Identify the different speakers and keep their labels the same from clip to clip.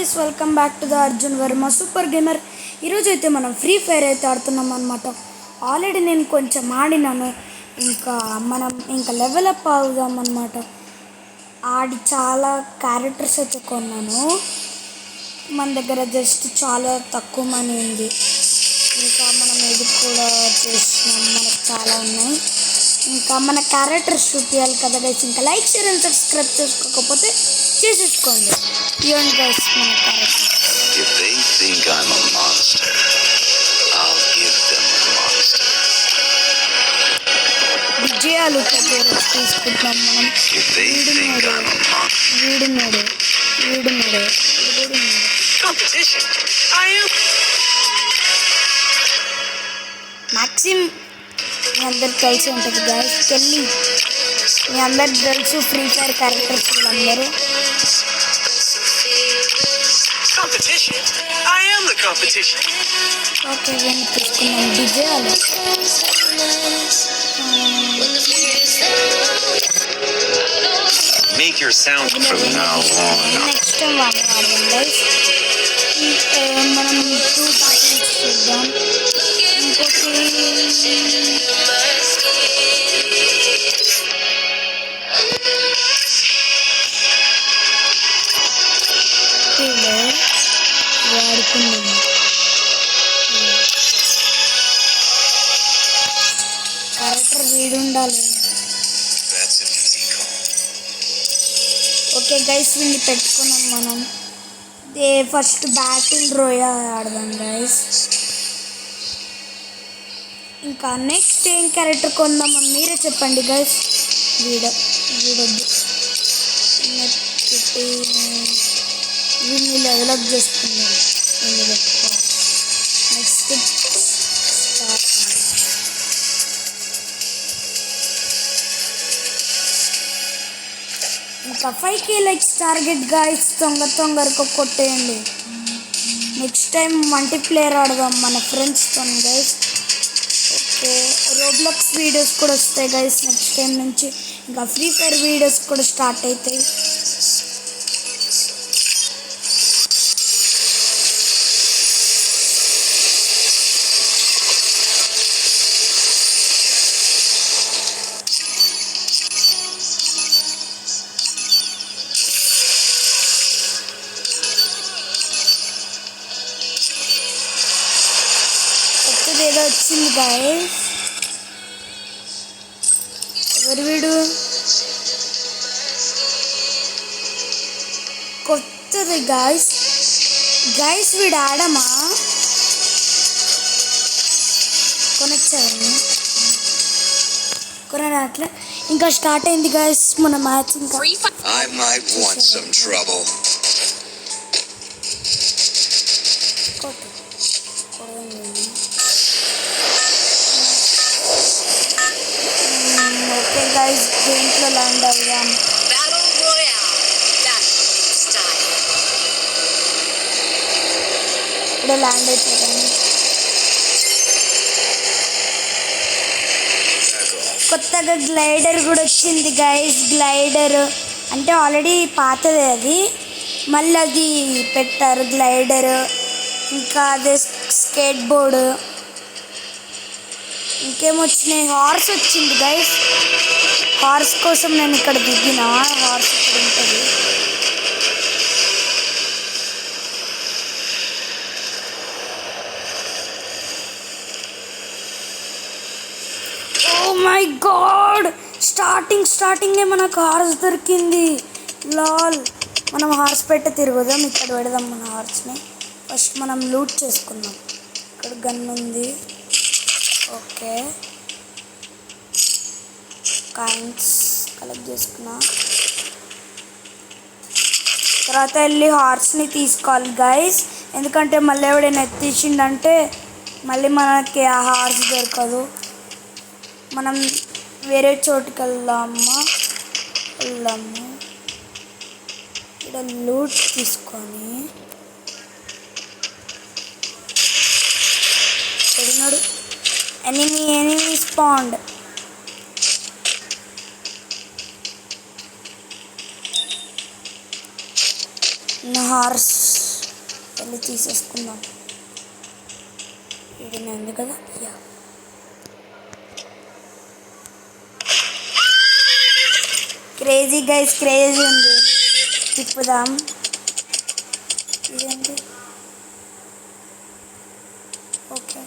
Speaker 1: Guys, welcome back to the Arjun Varma super gamer. ఈరోజు అయితే మనం ఫ్రీ ఫైర్ అయితే ఆడుతున్నాం అనమాట. ఆల్రెడీ నేను కొంచెం ఆడినాను. ఇంకా లెవెల్ అప్ అవుదాం అనమాట. ఆడి చాలా క్యారెక్టర్స్ అయితే కొన్నాను. మన దగ్గర జస్ట్ చాలా తక్కువ మనీ ఉంది. ఇంకా మనం ఇది కూడా చేస్తున్నాం, మనకు చాలా ఉన్నాయి. ఇంకా మన క్యారెక్టర్స్ చూపించాలి కదా గైస్. ఇంకా లైక్, షేర్ అండ్ సబ్స్క్రైబ్ చేసుకోకపోతే చేసేసుకోండి. ఇవ్వండి గైస్ మన character.
Speaker 2: If they think I'm a monster, I'll give them a monster.
Speaker 1: విజయాలు తీసుకుంటున్నాం మనం.
Speaker 2: If they think I'm a monster.
Speaker 1: వీడున్నాడు.
Speaker 2: Competition. I am.
Speaker 1: మ్యాక్సిమ్ మీ అందరికి తెలిసి ఉంటుంది గైస్. కెళ్ళి మీ అందరికి తెలుసు ఫ్రీ ఫైర్ క్యారెక్టర్స్ వీళ్ళందరూ.
Speaker 2: Competition. I am the competition.
Speaker 1: Okay, వీళ్ళు తీసుకున్నాం విజయాలు.
Speaker 2: Make your sound from now on.
Speaker 1: Next time వాళ్ళు ఆడదాం గైస్. మనం 2 ప్యాకెట్స్ చూద్దాం. ఇంకోటి వాడుకున్నాం. క్యారెక్టర్ వీడుండాలి. ఓకే గైస్, వీడిని పెట్టుకున్నాం మనం. ఫస్ట్ బ్యాటిల్ రోయల్ ఆడదాం గైస్. ఇంకా నెక్స్ట్ ఏం క్యారెక్టర్ కొందామో మీరే చెప్పండి గైస్. వీడొద్దు, వీడిని డెవలప్ చేసుకుందాం. వీడిని పెట్టుకోవాలి. నెక్స్ట్ ఇంకా 5K లైక్స్ టార్గెట్ గైస్. తొందరగా కొట్టేయండి. నెక్స్ట్ టైం మల్టీప్లేయర్ ఆడదాం మన ఫ్రెండ్స్తో గైస్. ఓకే, రోబ్లాక్స్ వీడియోస్ కూడా వస్తాయి గైస్ నెక్స్ట్ టైం నుంచి. ఇంకా ఫ్రీ ఫైర్ వీడియోస్ కూడా స్టార్ట్ అవుతాయి. ఏదో వచ్చింది గాయస్. ఎవరు వీడు? కొత్తది గాయస్. వీడు ఆడమా కొనట్లే. ఇంకా స్టార్ట్ అయింది గాయస్ మన మ్యాచ్. ఇంకా
Speaker 2: I might want some trouble.
Speaker 1: Okay guys, దీంట్లో ల్యాండ్ అయ్యాం. ఇప్పుడే ల్యాండ్ అయిపోతాను. కొత్తగా గ్లైడర్ కూడా వచ్చింది గైస్. గ్లైడర్ అంటే ఆల్రెడీ పాతదే అది, మళ్ళీ అది పెట్టారు గ్లైడర్. ఇంకా అదే స్కేట్ బోర్డు. ఇంకేమొచ్చినాయి? హార్స్ వచ్చింది గైస్. హార్స్ కోసం నేను ఇక్కడ దిగిన. హార్స్ ఇక్కడ ఉంటుంది. ఓ మై గాడ్, స్టార్టింగే మనకు హార్స్ దొరికింది. లాల్, మనం హార్స్ పెట్టి తిరుగుదాం. ఇక్కడ పెడదాం మన హార్స్ని. ఫస్ట్ మనం లూట్ చేసుకుందాం. ఇక్కడ గన్ ఉంది. ఓకే, కాయిన్స్ కలెక్ట్ చేసుకున్నా. తర్వాత వెళ్ళి హార్స్ని తీసుకోవాలి గైస్. ఎందుకంటే మళ్ళీ ఎవడైనా ఎత్తించిండంటే మళ్ళీ మనకి ఆ హార్స్ దొరకదు. మనం వేరే చోటుకి వెళ్దాము. ఇక్కడ లూట్ తీసుకొని ఎడినాడు. Enemy spawned. హార్స్ వెళ్ళి తీసేసుకుందాం. ఇది ఉంది కదా. యా క్రేజీ గైస్, క్రేజీ ఉంది. తిప్పుదాం. ఇదేంటి? ఓకే,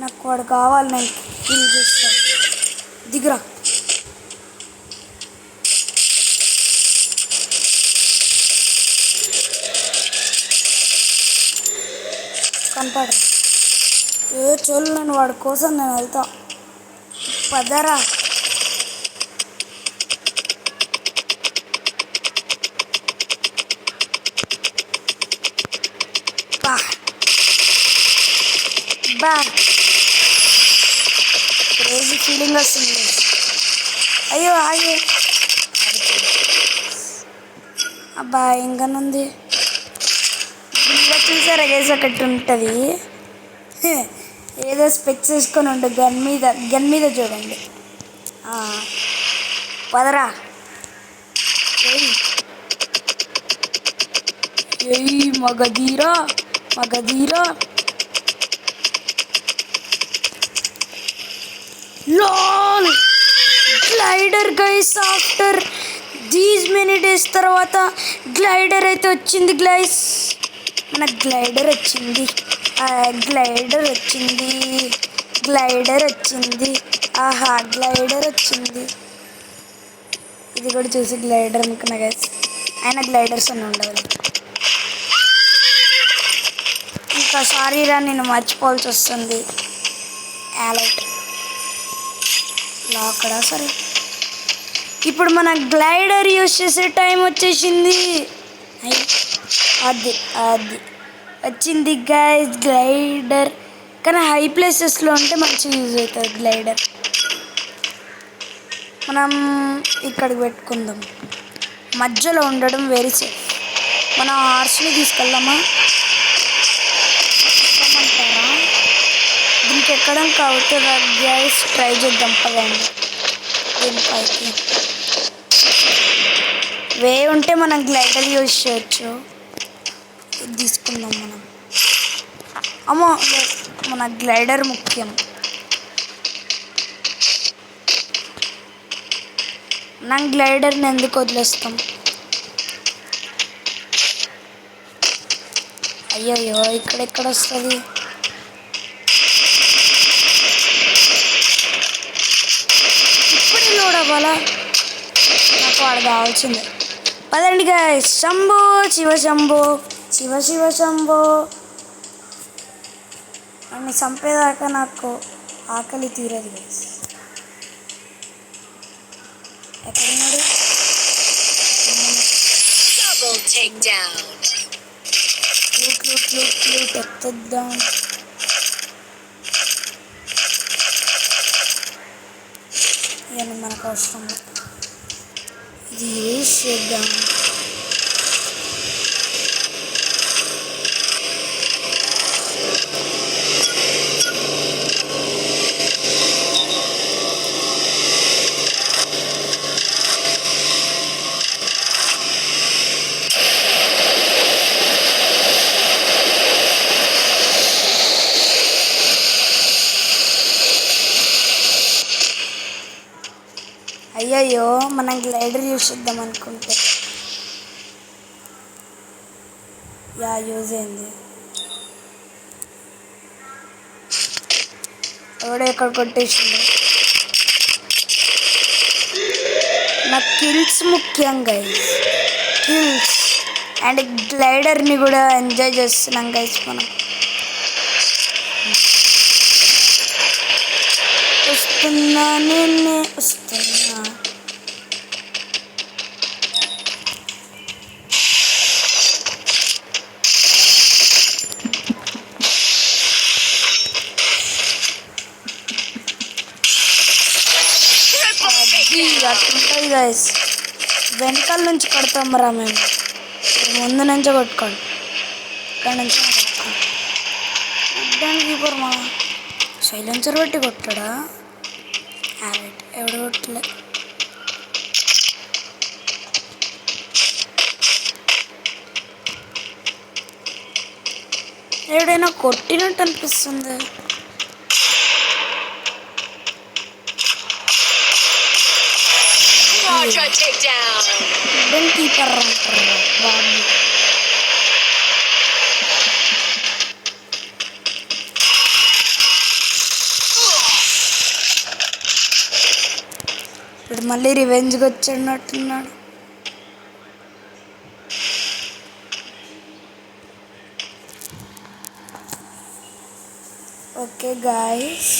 Speaker 1: నాకు వాడు కావాలి, నేను కిల్ చేస్తాను. దిగురా. కనపడరా? చోళ్ళు, నేను వాడి కోసం నేను వెళ్తా. పదరా. బా క్రేజీ ఫీలింగ్ వస్తుంది. అయ్యో ఆగే. అబ్బా ఇంకనుంది. ఇంకా చూసారా గైస్, ఒకటి ఉంటుంది ఏదో స్పెక్స్ వేసుకొని ఉండే గన్ మీద చూడండి. పదరా. ఏయ్ మగధీరా, మగధీరా. లాల్ glider guys, after these many days తర్వాత గ్లైడర్ అయితే వచ్చింది గైస్. మన గ్లైడర్ వచ్చింది, గ్లైడర్ వచ్చింది, గ్లైడర్ వచ్చింది. ఆహా, గ్లైడర్ వచ్చింది. ఇది కూడా చూసి గ్లైడర్ అనుకున్నా గైస్. అయినా గ్లైడర్స్ అని ఉండవు. ఇంకా సారీరా, నేను మర్చిపోవాల్సి వస్తుంది. యాలైట్ లాకడా. సరే, ఇప్పుడు మన గ్లైడర్ యూజ్ చేసే టైం వచ్చేసింది. అది అది వచ్చింది గైస్ గ్లైడర్. కానీ హై ప్లేసెస్లో ఉంటే మంచిగా యూజ్ అవుతుంది గ్లైడర్. మనం ఇక్కడికి పెట్టుకుందాం. మధ్యలో ఉండడం వెరీ సేఫ్. మనం హార్స్ని తీసుకెళ్దామా? అంటారా? దీనికి ఎక్కడం అవుతుందా గైస్? ట్రై చేద్దాం పదండి. దీనిపైకి వే ఉంటే మనం గ్లైడర్ యూజ్ చేయొచ్చు. ఇది తీసుకుందాం మనం. అమ్మో, మన గ్లైడర్ ముఖ్యం. మనం గ్లైడర్ని ఎందుకు వదిలేస్తాం? అయ్యయ్యో, ఇక్కడెక్కడ వస్తుంది? ఇప్పుడే లోడ్ అవ్వాలా? నాకు వాడు కావాల్సిందే. పదండి గైస్. శంభో శివ శంభో, శివ శివ శంభో. అన్ని చంపేదాకా నాకు ఆకలి తీరదు గైస్. ఎక్కడున్నాడు? ఎత్తుద్దాం. ఇవన్నీ మనకు అవసరం. ఇది యూజ్ చేద్దాం. అయ్యయ్యో, మనం గ్లైడర్ యూజ్ చేద్దాం అనుకుంటే యూజ్ అయింది. ఎవడో ఎక్కడ కొట్టేసిండు. నాకు కిల్స్ ముఖ్యం గైస్, కిల్స్. అండ్ గ్లైడర్ని కూడా ఎంజాయ్ చేస్తున్నాం గైస్ మనం. వస్తున్నా, నేనే వస్తున్నా. అట్లుంటుంది గైస్. వెనకాల నుంచి కొడతాం రా మేము. ముందు నుంచే కొట్టుకోండి. ఇక్కడ నుంచి కొట్టుకోండి. దానికి ఇప్పుడు మా సైలెన్సర్ పెట్టి కొట్టాడా? రైట్, ఎవడు కొట్టలే. ఎవడైనా కొట్టినట్టు అనిపిస్తుంది.
Speaker 3: Quadra takedown.
Speaker 1: హిడెన్ కీపర్ అంటారు బాబు. ఇప్పుడు మళ్ళీ రివెంజ్కి వచ్చినట్టున్నాడు. ఓకే గాయస్,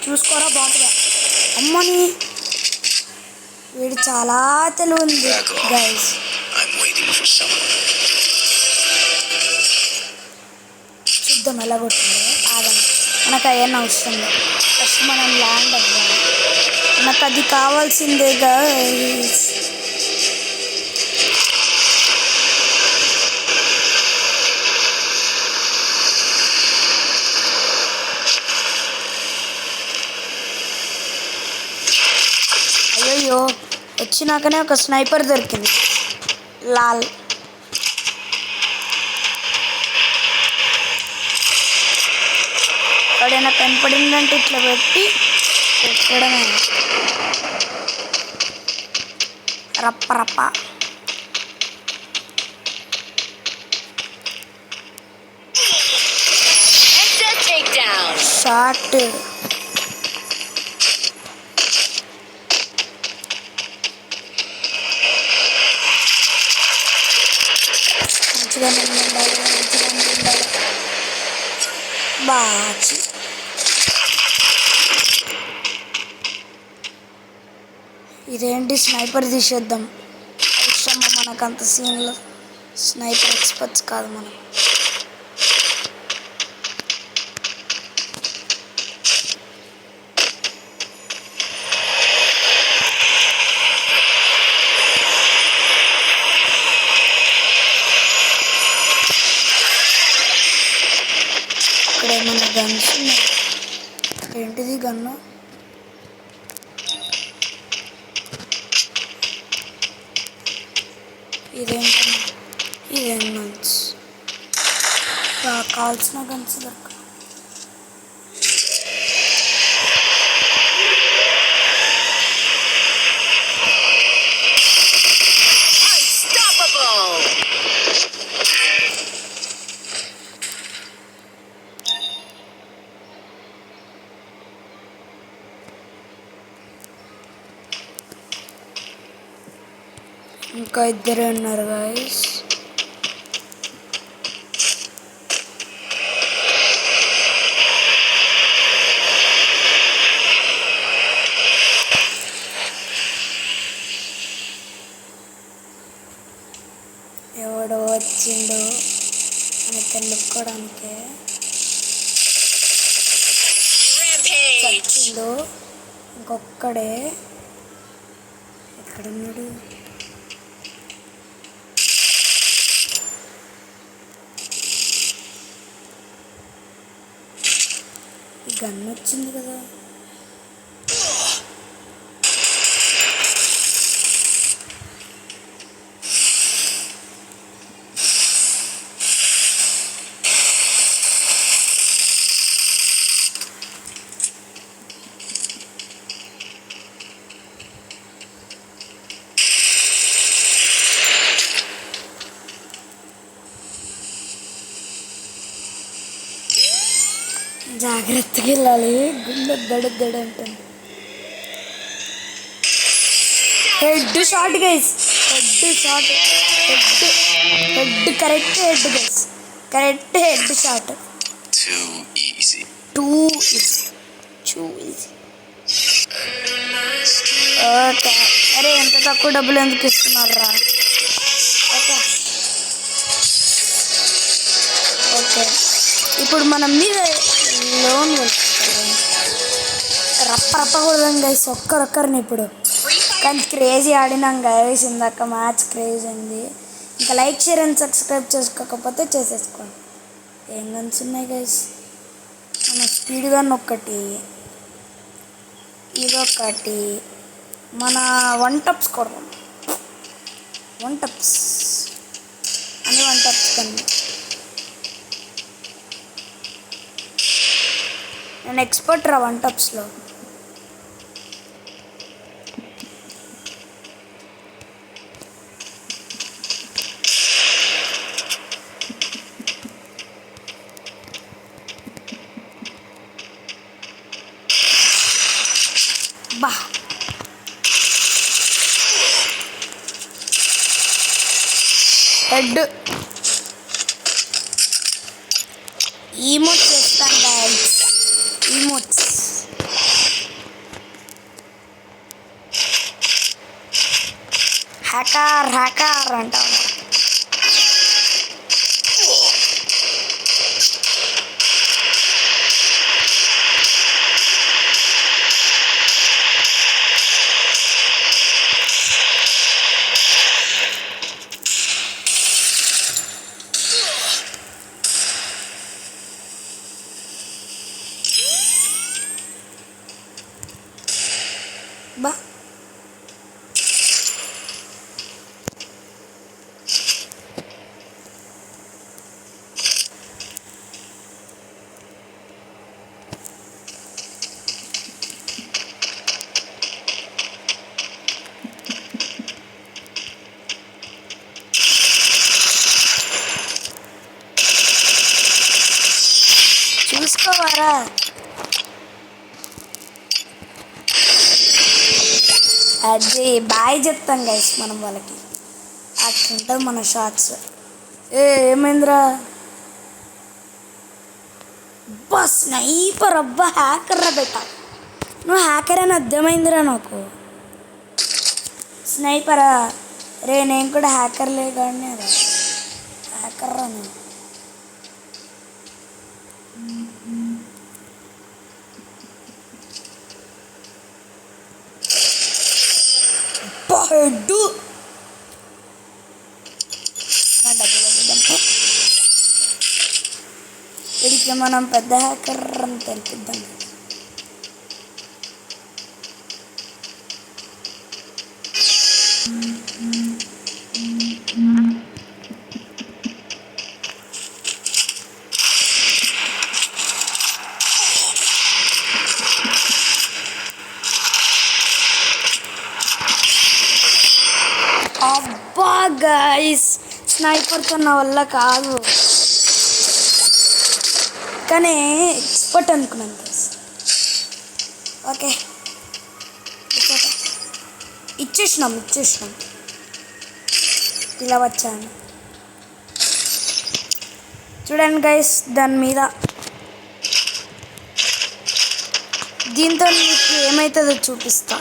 Speaker 1: చూసుకోరా బాగుంటుందా. అమ్మని వీడు చాలా తెలివి ఉంది guys.
Speaker 2: I'm waiting for someone.
Speaker 1: చూద్దాం ఎలా కొట్టింది. ఆగండి, మనకు అవన్నీ అవసరం లేదు. ఫస్ట్ మనం ల్యాండ్ అవ్వాలి. నాకు అది కావాల్సిందే గైస్. అయ్యో, వచ్చినాకనే ఒక స్నైపర్ దొరికింది. లాల్ ఎక్కడైనా కనపడిందంటే ఇట్లా పెట్టి పెట్టడమే. రప్ప రప్ప
Speaker 3: Headset takedown.
Speaker 1: షార్ట్. మంచిగా ఉండాలి, మంచిగా ఉండాలి. బాచి ఇదేంటి స్నైపర్ తీసేద్దాం. అవసరమా మనకు అంత సీన్లో? స్నైపర్ ఎక్స్పర్ట్స్ కాదు మనం. ఇక్కడ ఏమైనా గన్స్ ఉన్నాయి? ఏంటిది గన్ను? ఇదేంటన్నా? ఇదేం గన్స్? కావాల్సిన గన్స్ దొరక.
Speaker 3: Unstoppable.
Speaker 1: ఇంకా ఇద్దరే ఉన్నారు గాయస్. ఎవడో వచ్చిండు అని తెలుసుకోవడానికి.
Speaker 3: Rampage.
Speaker 1: చచ్చిండు ఇంకొక్కడే. ఎక్కడున్నాడు? ఈ గన్ వచ్చింది కదా. జాగ్రత్తగా వెళ్ళాలి, గుండె దడ అంటుంది. Head shot guys, head shot, head correct head guys, correct head shot.
Speaker 2: Too easy.
Speaker 1: Two easy. Okay, అరే ఎంత తక్కువ డబ్బులు ఎందుకు ఇస్తున్నారా? ఓకే ఓకే, ఇప్పుడు మనం మీద లోన్ వెళ్తున్నాం. రప్ప కొడదాం గైస్ ఒక్కరొక్కరిని ఇప్పుడు. కానీ క్రేజీ ఆడినాం గైస్ ఇందాక, మ్యాచ్ క్రేజ్ అయింది. ఇంకా లైక్ షేర్ అండ్ సబ్స్క్రైబ్ చేసుకోకపోతే చేసేసుకోండి. ఏం గన్స్ ఉన్నాయి గైస్? మన స్పీడ్ గన్ ఒకటి, ఇదొకటి, మన 1 టప్స్ కొడదాం. 1 టప్స్ అని 1 టప్స్ కన్నా నేను ఎక్స్పర్ట్ రా 1 టప్స్లో. బా హెడ్ ఈమోట్స్ చేస్తాను గైస్. ఈమోట్స్ హ్యాకర్ అంటాను. బా చూసుకోవారా? అది బాయ్ చెప్తాం గైస్ మనం వాళ్ళకి. అట్లుంటుంది మన షార్ట్స్. ఏమైందిరా? అబ్బా స్నైపర్, అబ్బా హ్యాకర్ రా బెట్ట. నువ్వు హ్యాకర్ అని అర్థమైందిరా నాకు. స్నైపరా రే, నేను కూడా హ్యాకర్లే కానీ రా, హ్యాకర్ రా నేను. హెడ్ వీడికి మనం పెద్ద హ్యాకర్ అని తెలిపిద్దాం. అబ్బా గైస్, స్నైపర్తో నా వల్ల కాదు కానీ ఎక్స్పర్ట్ అనుకున్నాను గైస్. ఓకే ఇచ్చేసినాం. ఇలా వచ్చాను చూడండి గైస్. దాని మీద దీంతో మీకు ఏమవుతుందో చూపిస్తా.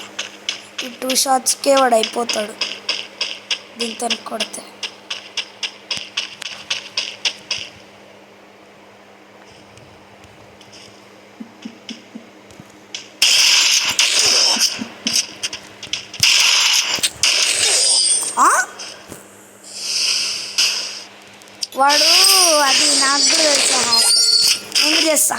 Speaker 1: ఈ 2 షాట్స్కే వాడు అయిపోతాడు దీంతో కొడితే. వాడు అది నాకు కూడా తెలుసా, నేను చేస్తా.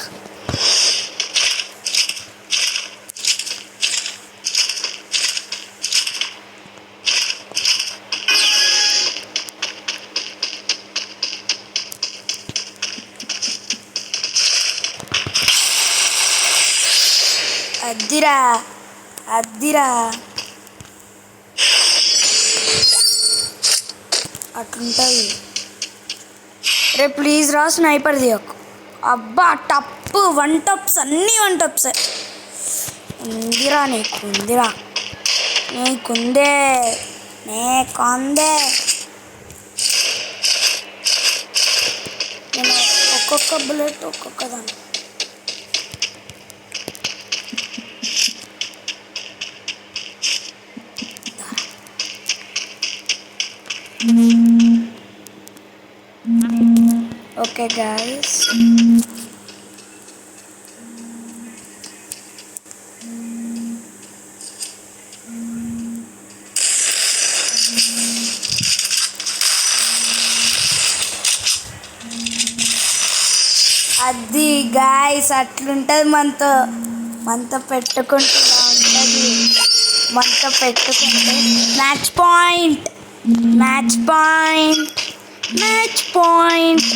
Speaker 1: అద్దిరా అట్లుంటుంది. రే ప్లీజ్ రా స్నైపర్ దియకు. అబ్బా టప్పు 1 టప్స్, అన్నీ 1 టప్స్ ఉందిరా. నీకుందే నేను ఒక్కొక్క బుల్లెట్ ఒక్కొక్క దాన్ని. ఓకే గైస్, అది గాయస్ అట్లుంటుంది మనతో పెట్టుకుంటే ఇలా ఉంటుంది. మనతో పెట్టుకుంటే మ్యాచ్ పాయింట్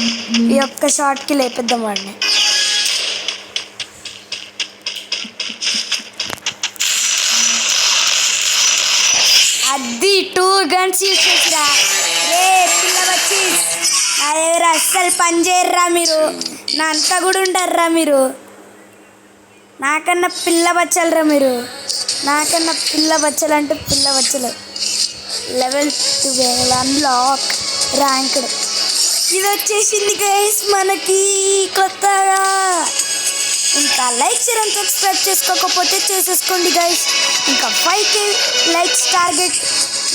Speaker 1: ఈ ఒక్క షాట్కి లేపిద్దాం వాడిని. అది 2 గన్స్ యూజ్ చేసిరా. రే పిల్ల వచ్చి నా దగ్గర అస్సలు పని చేయర్రా మీరు. నా అంతా కూడా ఉండర్రా మీరు. నాకన్నా పిల్ల బచ్చలరా మీరు. నాకన్నా పిల్ల బచ్చలంటే పిల్ల బచ్చలు. Level 12 unlock ranked. ఇది వచ్చేసింది గైస్ మనకి కొత్తగా. ఇంకా లైక్ షేర్ అండ్ సబ్స్క్రైబ్ చేసుకోకపోతే చేసేసుకోండి గైస్. ఇంకా 5K లైక్స్ టార్గెట్.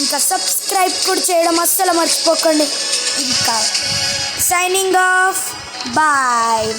Speaker 1: ఇంకా సబ్స్క్రైబ్ కూడా చేయడం అస్సలు మర్చిపోకండి. ఇంకా సైనింగ్ ఆఫ్. బాయ్.